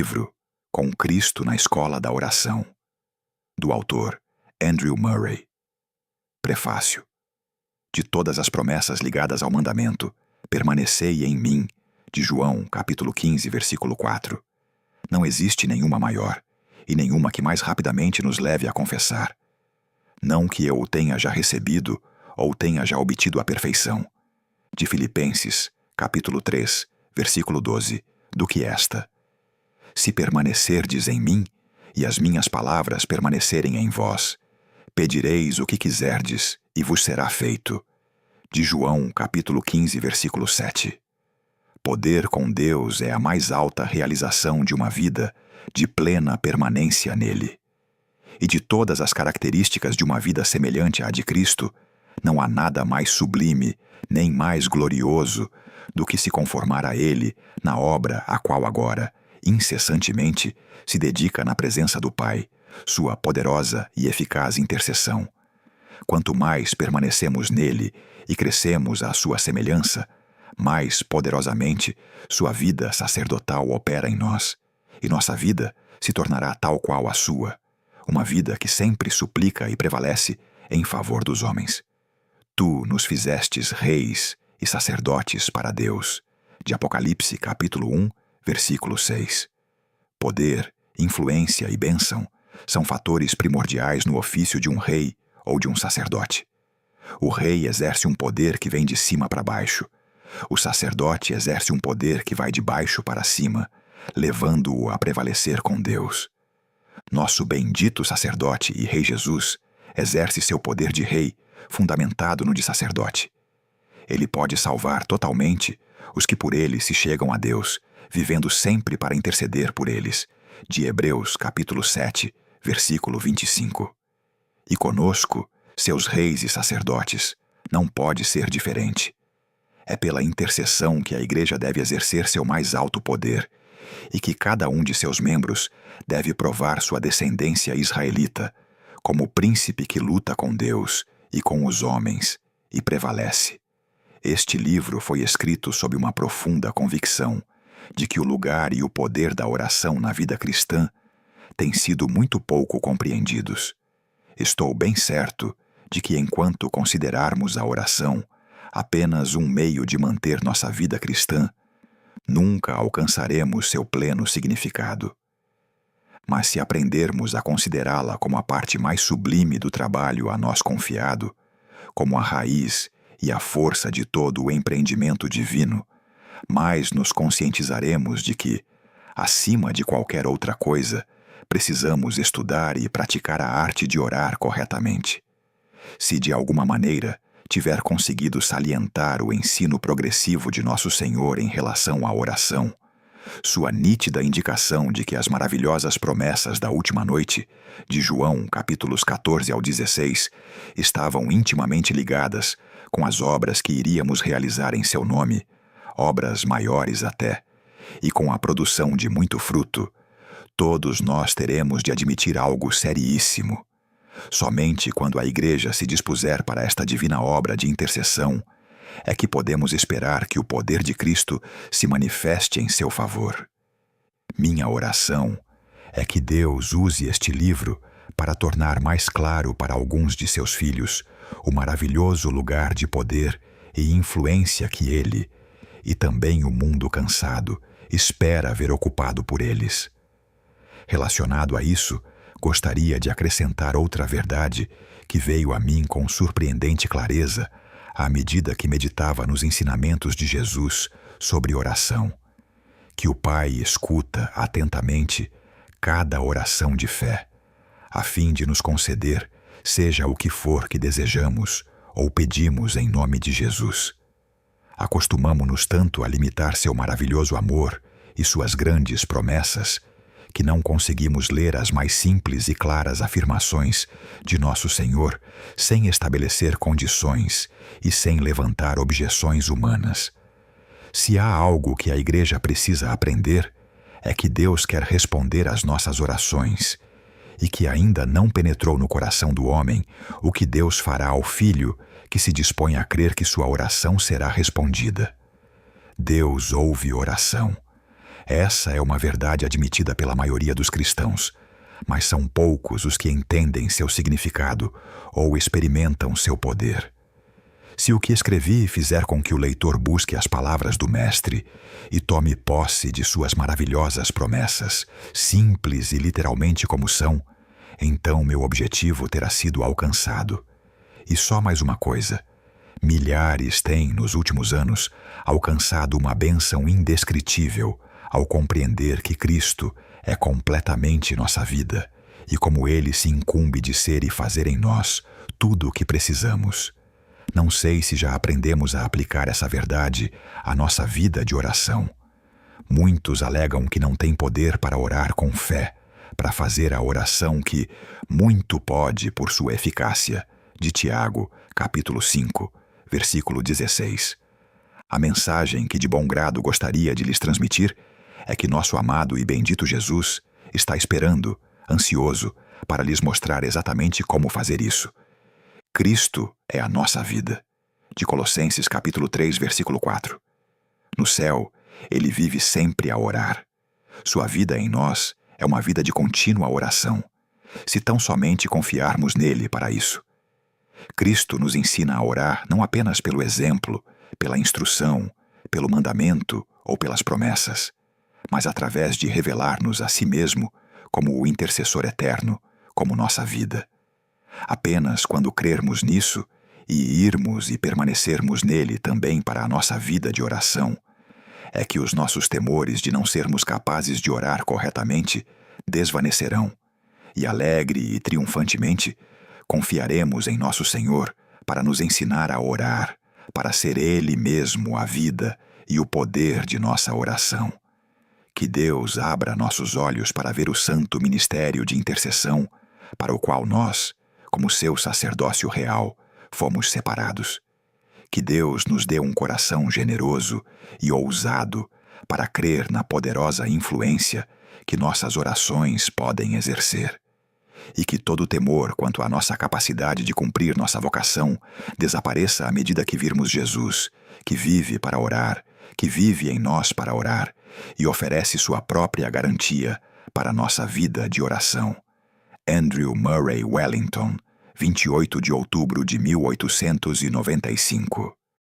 livro Com Cristo na Escola da Oração, do autor Andrew Murray. Prefácio. De todas as promessas ligadas ao mandamento, permanecei em mim, de João, capítulo 15, versículo 4. Não existe nenhuma maior, e nenhuma que mais rapidamente nos leve a confessar. Não que eu o tenha já recebido, ou tenha já obtido a perfeição. De Filipenses, capítulo 3, versículo 12, do que esta: se permanecerdes em mim, e as minhas palavras permanecerem em vós, pedireis o que quiserdes, e vos será feito. De João, capítulo 15, versículo 7. Poder com Deus é a mais alta realização de uma vida de plena permanência nele. E de todas as características de uma vida semelhante à de Cristo, não há nada mais sublime, nem mais glorioso, do que se conformar a Ele na obra a qual agora, incessantemente, se dedica na presença do Pai, sua poderosa e eficaz intercessão. Quanto mais permanecemos nele e crescemos à sua semelhança, mais poderosamente sua vida sacerdotal opera em nós, e nossa vida se tornará tal qual a sua, uma vida que sempre suplica e prevalece em favor dos homens. Tu nos fizestes reis e sacerdotes para Deus. De Apocalipse, capítulo 1, versículo 6. Poder, influência e bênção são fatores primordiais no ofício de um rei ou de um sacerdote. O rei exerce um poder que vem de cima para baixo. O sacerdote exerce um poder que vai de baixo para cima, levando-o a prevalecer com Deus. Nosso bendito sacerdote e Rei Jesus exerce seu poder de rei fundamentado no de sacerdote. Ele pode salvar totalmente os que por ele se chegam a Deus, vivendo sempre para interceder por eles. De Hebreus, capítulo 7, versículo 25. E conosco, seus reis e sacerdotes, não pode ser diferente. É pela intercessão que a Igreja deve exercer seu mais alto poder, e que cada um de seus membros deve provar sua descendência israelita, como príncipe que luta com Deus e com os homens, e prevalece. Este livro foi escrito sob uma profunda convicção de que o lugar e o poder da oração na vida cristã têm sido muito pouco compreendidos. Estou bem certo de que enquanto considerarmos a oração apenas um meio de manter nossa vida cristã, nunca alcançaremos seu pleno significado. Mas se aprendermos a considerá-la como a parte mais sublime do trabalho a nós confiado, como a raiz e a força de todo o empreendimento divino, mais nos conscientizaremos de que, acima de qualquer outra coisa, precisamos estudar e praticar a arte de orar corretamente. Se de alguma maneira tiver conseguido salientar o ensino progressivo de Nosso Senhor em relação à oração, sua nítida indicação de que as maravilhosas promessas da última noite, de João, capítulos 14 ao 16, estavam intimamente ligadas com as obras que iríamos realizar em seu nome, obras maiores até, e com a produção de muito fruto, todos nós teremos de admitir algo seriíssimo. Somente quando a Igreja se dispuser para esta divina obra de intercessão é que podemos esperar que o poder de Cristo se manifeste em seu favor. Minha oração é que Deus use este livro para tornar mais claro para alguns de seus filhos o maravilhoso lugar de poder e influência que ele, e também o mundo cansado, espera ver ocupado por eles. Relacionado a isso, gostaria de acrescentar outra verdade que veio a mim com surpreendente clareza à medida que meditava nos ensinamentos de Jesus sobre oração, que o Pai escuta atentamente cada oração de fé, a fim de nos conceder seja o que for que desejamos ou pedimos em nome de Jesus. Acostumamo-nos tanto a limitar seu maravilhoso amor e suas grandes promessas, que não conseguimos ler as mais simples e claras afirmações de Nosso Senhor sem estabelecer condições e sem levantar objeções humanas. Se há algo que a Igreja precisa aprender, é que Deus quer responder às nossas orações e que ainda não penetrou no coração do homem o que Deus fará ao Filho que se dispõe a crer que sua oração será respondida. Deus ouve oração. Essa é uma verdade admitida pela maioria dos cristãos, mas são poucos os que entendem seu significado ou experimentam seu poder. Se o que escrevi fizer com que o leitor busque as palavras do Mestre e tome posse de suas maravilhosas promessas, simples e literalmente como são, então meu objetivo terá sido alcançado. E só mais uma coisa: milhares têm, nos últimos anos, alcançado uma bênção indescritível ao compreender que Cristo é completamente nossa vida e como Ele se incumbe de ser e fazer em nós tudo o que precisamos. Não sei se já aprendemos a aplicar essa verdade à nossa vida de oração. Muitos alegam que não têm poder para orar com fé, para fazer a oração que muito pode por sua eficácia, de Tiago, capítulo 5, versículo 16. A mensagem que de bom grado gostaria de lhes transmitir é que nosso amado e bendito Jesus está esperando, ansioso, para lhes mostrar exatamente como fazer isso. Cristo é a nossa vida. De Colossenses capítulo 3, versículo 4. No céu, Ele vive sempre a orar. Sua vida em nós é uma vida de contínua oração, se tão somente confiarmos nele para isso. Cristo nos ensina a orar não apenas pelo exemplo, pela instrução, pelo mandamento ou pelas promessas, mas através de revelar-nos a si mesmo como o intercessor eterno, como nossa vida. Apenas quando crermos nisso e irmos e permanecermos nele também para a nossa vida de oração, é que os nossos temores de não sermos capazes de orar corretamente desvanecerão e alegre e triunfantemente confiaremos em nosso Senhor para nos ensinar a orar, para ser Ele mesmo a vida e o poder de nossa oração. Que Deus abra nossos olhos para ver o santo ministério de intercessão para o qual nós, como seu sacerdócio real, fomos separados. Que Deus nos dê um coração generoso e ousado para crer na poderosa influência que nossas orações podem exercer. E que todo temor quanto à nossa capacidade de cumprir nossa vocação desapareça à medida que virmos Jesus, que vive para orar, que vive em nós para orar e oferece sua própria garantia para nossa vida de oração. Andrew Murray Wellington, 28 de outubro de 1895.